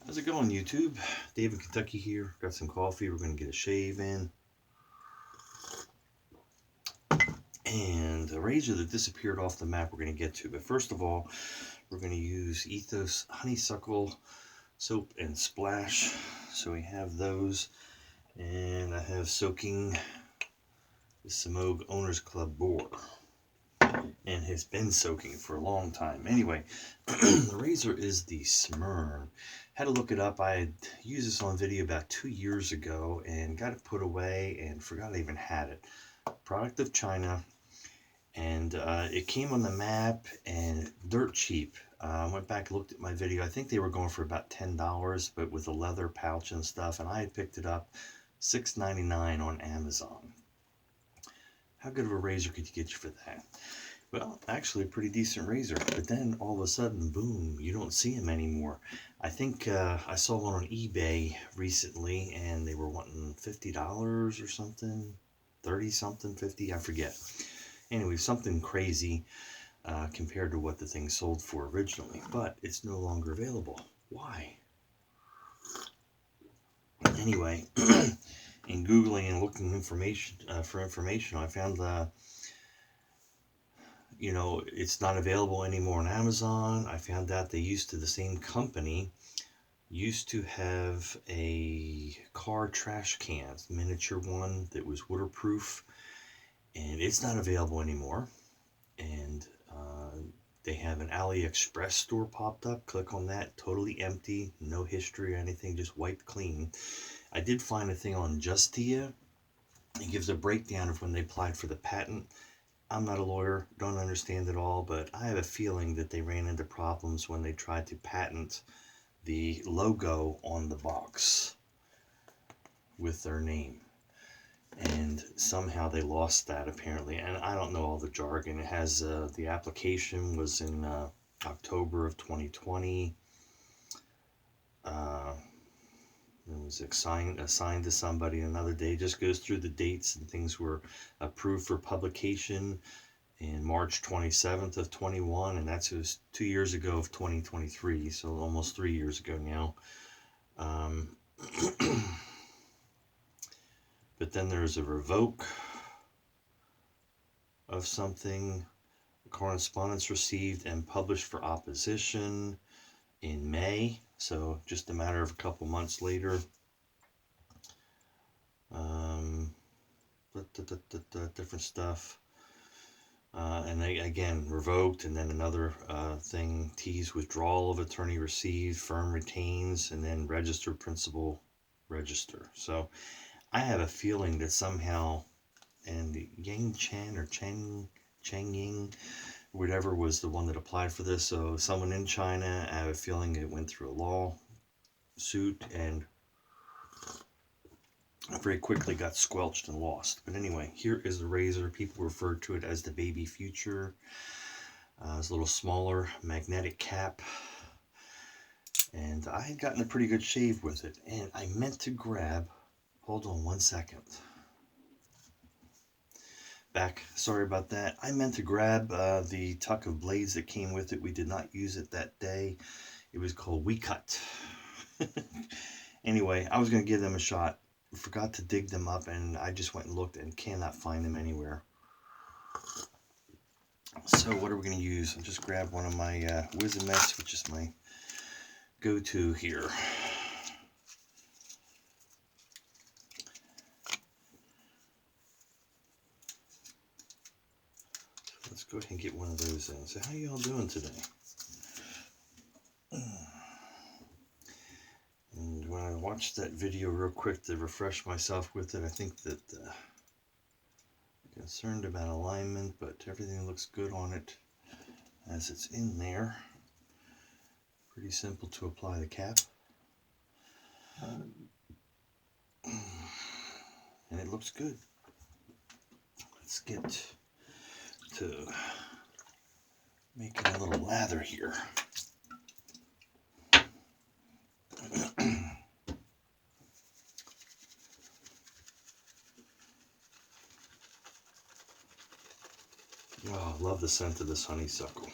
How's it going, YouTube? Dave in Kentucky here. Got some coffee. We're going to get a shave in. And a razor that disappeared off the map we're going to get to. But first of all, we're going to use Ethos Honeysuckle Soap and Splash. So we have those. And I have soaking the Semogue Owners Club Boar. And has been soaking for a long time. Anyway, the razor is the SNMIRN. Had to look it up. I had used this on video about 2 years ago and got it put away and forgot I even had it. Product of China, and it came on the map and dirt cheap. I went back and looked at my video. I think they were going for about $10, but with a leather pouch and stuff, and I had picked it up $6.99 on Amazon. How good of a razor could you get you for that? Well, actually a pretty decent razor, but then all of a sudden, boom, you don't see them anymore. I think I saw one on eBay recently, and they were wanting $50 or something, 30 something, 50, I forget. Anyway, something crazy compared to what the thing sold for originally, but it's no longer available. Why? Anyway, in Googling and looking for information, I found it's not available anymore on Amazon. I found out the same company used to have a car trash can, miniature one that was waterproof, and it's not available anymore. And they have an AliExpress store popped up. Click on that, totally empty, no history or anything, just wiped clean. I did find a thing on Justia. It gives a breakdown of when they applied for the patent. I'm not a lawyer, don't understand it all, but I have a feeling that they ran into problems when they tried to patent the logo on the box with their name. And somehow they lost that, apparently. And I don't know all the jargon. It has, the application was in October of 2020. It was assigned to somebody another day. It just goes through the dates, and things were approved for publication in March 27th of 21, and that's was 2 years ago of 2023, so almost 3 years ago now. But then there's a revoke of something. Correspondence received and published for opposition in May, so just a matter of a couple months later. Different stuff. And they, again, revoked, and then another thing, T's withdrawal of attorney received, firm retains, and then registered principal register. So I have a feeling that somehow, and the Yang Chen or Cheng Ying, whatever, was the one that applied for this. So someone in China, I have a feeling it went through a lawsuit and very quickly got squelched and lost. But anyway, here is the razor. People refer to it as the Baby Future. It's a little smaller, magnetic cap. And I had gotten a pretty good shave with it. And I meant to grab, hold on one second. Back, sorry about that. I meant to grab the tuck of blades that came with it. We did not use it that day. It was called We Cut. Anyway, I was going to give them a shot. Forgot to dig them up, and I just went and looked and cannot find them anywhere. So what are we going to use? I'll just grab one of my Wizamets, which is my go-to here. So let's go ahead and get one of those in. So how y'all doing today? And when I watched that video real quick to refresh myself with it, I think that I'm concerned about alignment, but everything looks good on it as it's in there. Pretty simple to apply the cap. And it looks good. Let's get to making a little lather here. Oh, I love the scent of this honeysuckle.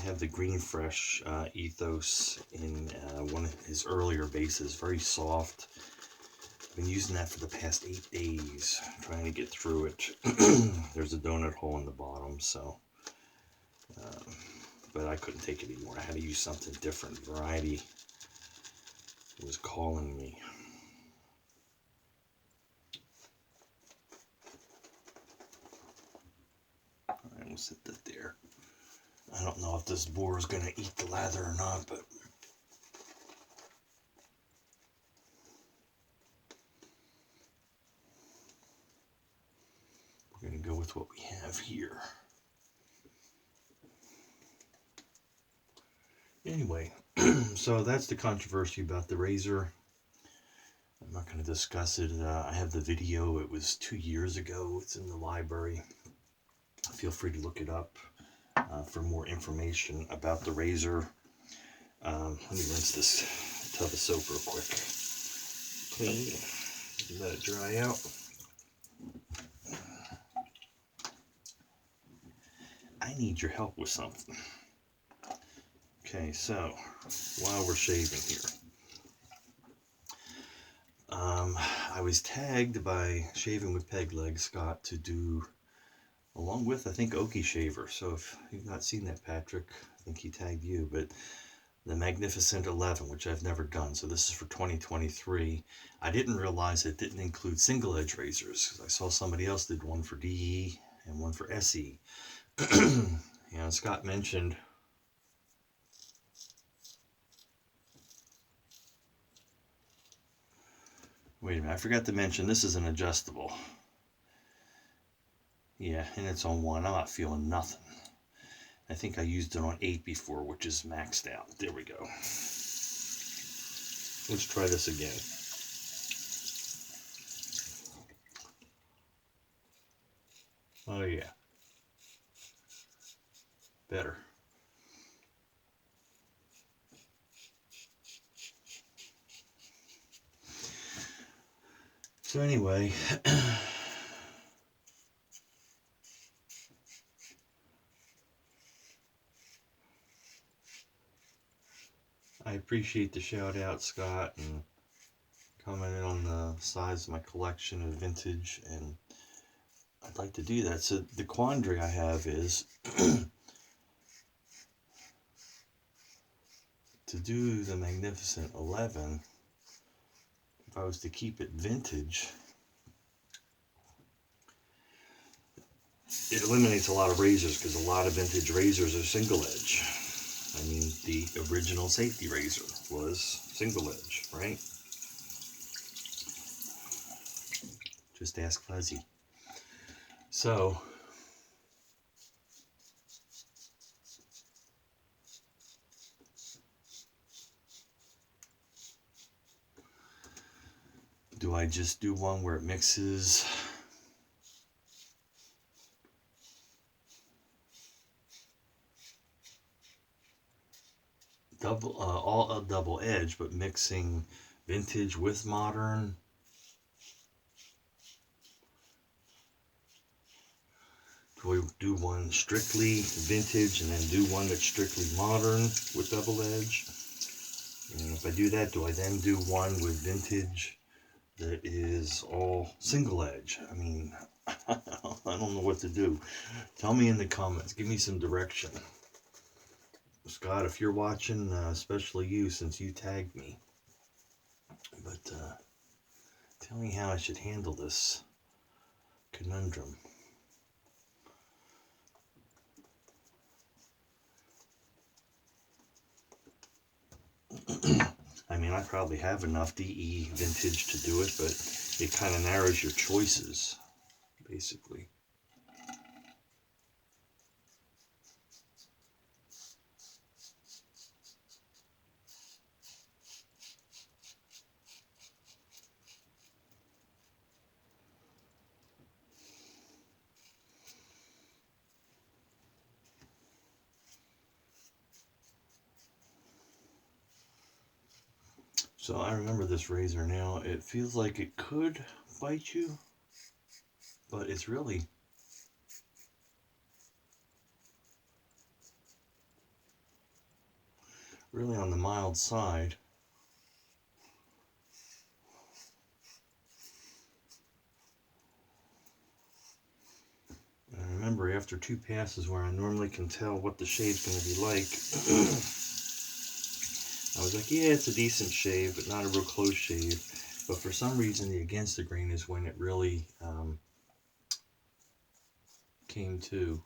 have the Green Fresh Ethos in one of his earlier bases. Very soft. I've been using that for the past 8 days, trying to get through it. There's a donut hole in the bottom, so... but I couldn't take it anymore. I had to use something different. Variety was calling me. Alright, we'll set that there. I don't know if this boar is going to eat the lather or not, but we're going to go with what we have here. Anyway, so that's the controversy about the razor. I'm not going to discuss it. I have the video. It was 2 years ago. It's in the library. Feel free to look it up for more information about the razor. Let me rinse this tub of soap real quick. Clean. Let it dry out. I need your help with something. Okay, so while we're shaving here, I was tagged by Shaving with Peg Leg Scott to do, along with I think Okie Shaver. So if you've not seen that, Patrick, I think he tagged you, but the Magnificent 11, which I've never done. So this is for 2023. I didn't realize it didn't include single edge razors, because I saw somebody else did one for DE and one for SE. And Scott mentioned wait a minute, I forgot to mention this is an adjustable. Yeah, and it's on 1. I'm not feeling nothing. I think I used it on 8 before, which is maxed out. There we go. Let's try this again. Oh yeah. Better. So anyway, I appreciate the shout out, Scott, and commenting on the size of my collection of vintage, and I'd like to do that. So the quandary I have is to do the Magnificent 11, if I was to keep it vintage, it eliminates a lot of razors, because a lot of vintage razors are single edge. I mean, the original safety razor was single edge, right? Just ask Fuzzy. So, do I just do one where it mixes all double edge, but mixing vintage with modern? Do we do one strictly vintage and then do one that's strictly modern with double edge? And if I do that, do I then do one with vintage that is all single edge? I mean, I don't know what to do. Tell me in the comments. Give me some direction. Scott, if you're watching, especially you, since you tagged me. But tell me how I should handle this conundrum. I mean, I probably have enough DE vintage to do it, but it kind of narrows your choices, basically. So I remember this razor now. It feels like it could bite you, but it's really really on the mild side. And remember, after 2 passes where I normally can tell what the shave's going to be like, I was like, yeah, it's a decent shave, but not a real close shave. But for some reason, the against the grain is when it really came to.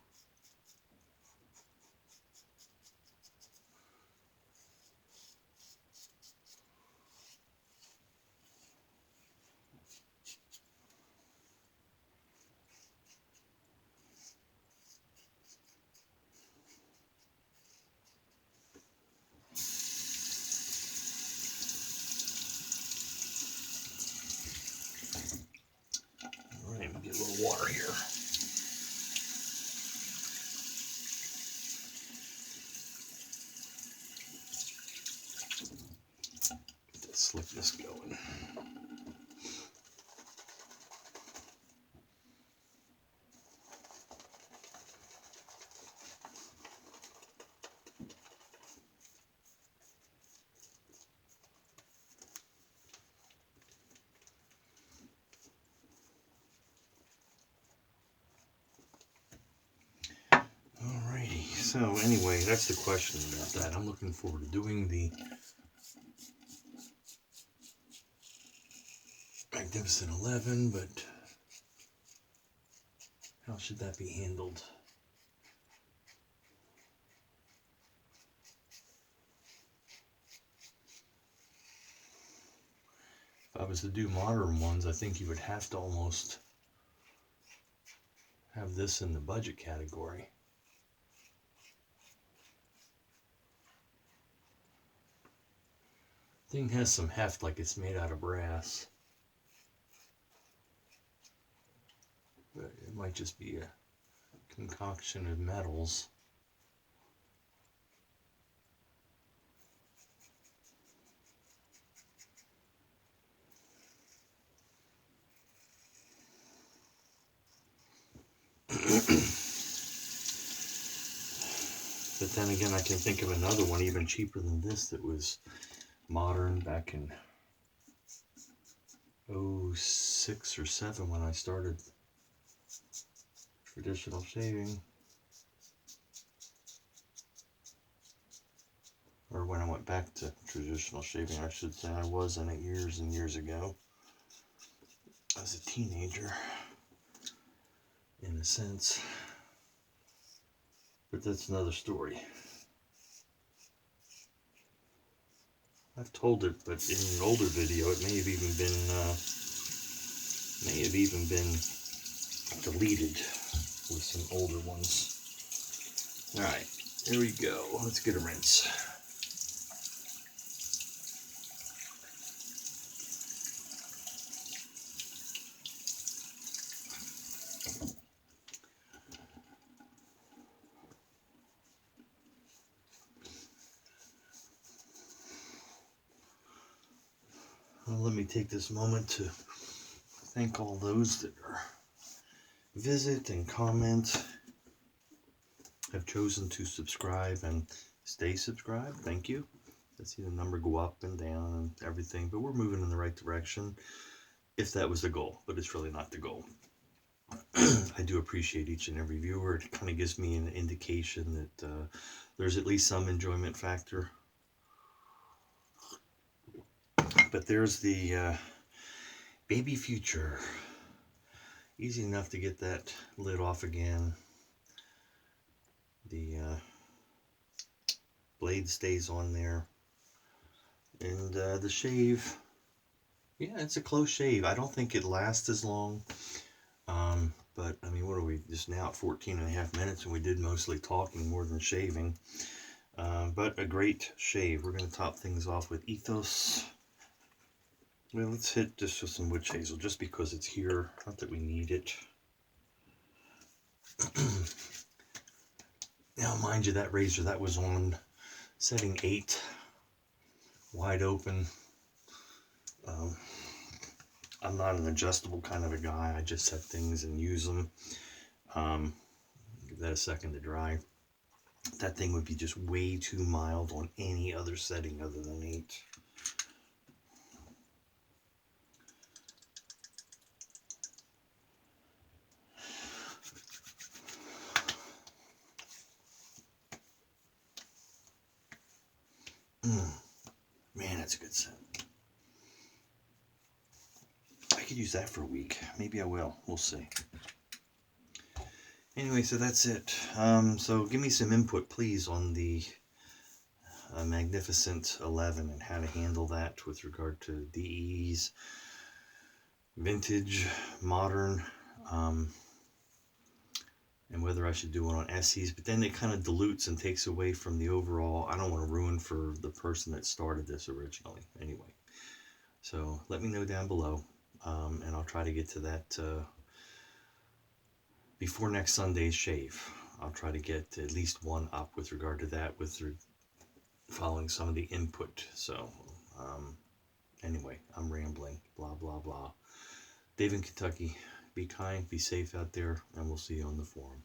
All right, let me get a little water here. Get that slickness going. So anyway, that's the question about that. I'm looking forward to doing the Magnificent 11, but how should that be handled? If I was to do modern ones, I think you would have to almost have this in the budget category. Thing has some heft, like it's made out of brass. But it might just be a concoction of metals. But then again, I can think of another one even cheaper than this that was modern back in 06 or 07 when I started traditional shaving. Or when I went back to traditional shaving, I should say. I was in it years and years ago. As a teenager, in a sense. But that's another story. I've told it, but in an older video, it may have even been deleted with some older ones. All right, here we go. Let's get a rinse. Well, let me take this moment to thank all those that are visit and comment, have chosen to subscribe and stay subscribed. Thank you. I see the number go up and down and everything, but we're moving in the right direction if that was the goal, but it's really not the goal. I do appreciate each and every viewer. It kind of gives me an indication that there's at least some enjoyment factor. But there's the baby future. Easy enough to get that lid off again. The blade stays on there. And the shave, yeah, it's a close shave. I don't think it lasts as long. But I mean, what are we just now at 14.5 minutes, and we did mostly talking more than shaving. But a great shave. We're going to top things off with Ethos. Well, let's hit this with some witch hazel, just because it's here. Not that we need it. Now, mind you, that razor, that was on setting 8, wide open. I'm not an adjustable kind of a guy. I just set things and use them. Give that a second to dry. that thing would be just way too mild on any other setting other than 8. Man, that's a good scent. I could use that for a week. Maybe I will. We'll see. Anyway, so that's it. So give me some input, please, on the Magnificent 11 and how to handle that with regard to DEs, vintage, modern, and whether I should do one on SEs. But then it kind of dilutes and takes away from the overall. I don't want to ruin for the person that started this originally. Anyway, so let me know down below, and I'll try to get to that before next Sunday's shave. I'll try to get at least one up with regard to that, with following some of the input. So anyway, I'm rambling, blah blah blah. Dave in Kentucky, be kind, be safe out there, and we'll see you on the forum.